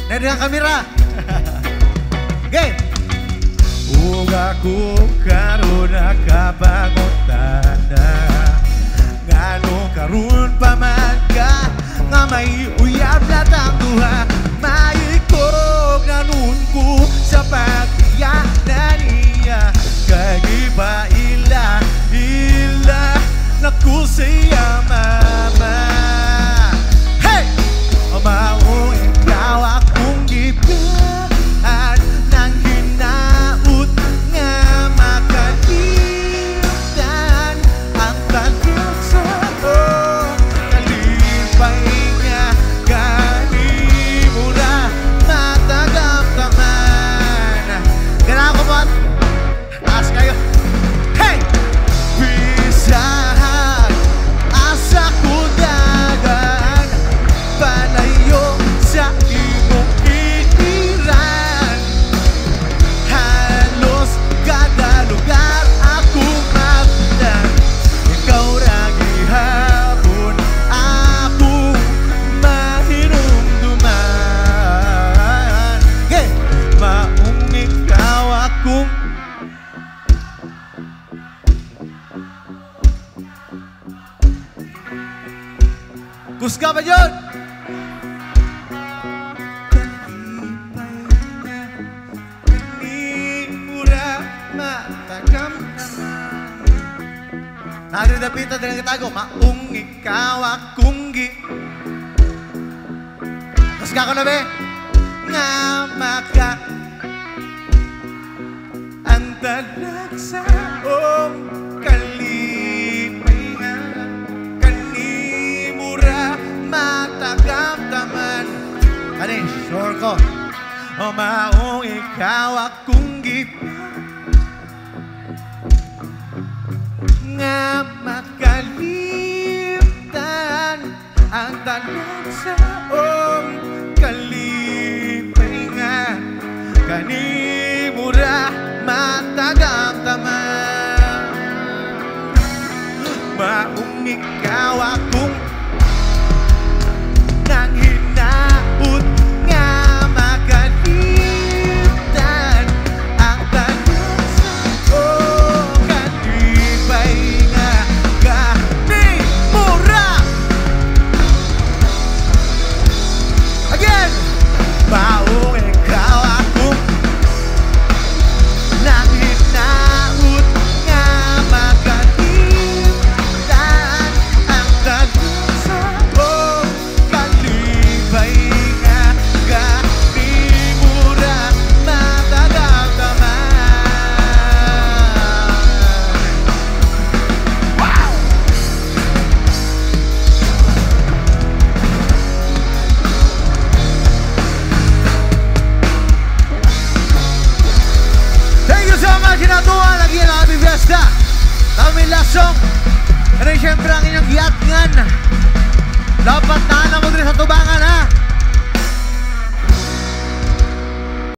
Nari ang kamera. Okay. Uga ko karon nakapangutan na ngano karon pa man ka nga may uyab na tangduha maikog na nun ko sa pagtiyak na niya kay pa ila naku siya mama. Hey! Maong ikaw akong gipihan nang hinaut nga makalimutan ang bagyo sa kalipay niya kanimura matagamtaman. Kailangan ko mo. Taas kayo. Hey! Pisahan asa ko dagan palayo sa imong itiran halos kada lugar akong magdan ikaw ra gihapon akong mahinumduman. Okay. Maong ikaw akong Kusga ba yun? Naridapita din ang kitago. Maong ikaw akong Kusga ko na be. nga maka ang talag sa kalipay nga kanimura matagamtaman. Ano eh? Sure ko. O maong ikaw akong nga makalimtan ang talag sa kalipay nga kanimura matagamtaman. Maong ikaw akong nang hinaut nga makalimtan ang talag sa kalipay nga kanimura. Again! Maong ikaw akong nang hinaut nga makalimtan ang talag sa kalipay nga kanimura matagamtaman. Wow! Thank you so much, kinatuwa lagi ang Happy Fiesta. Kami lasong. Ano yung siyempre ang inyong giatngan. Dapat na mo din sa tubangan ha.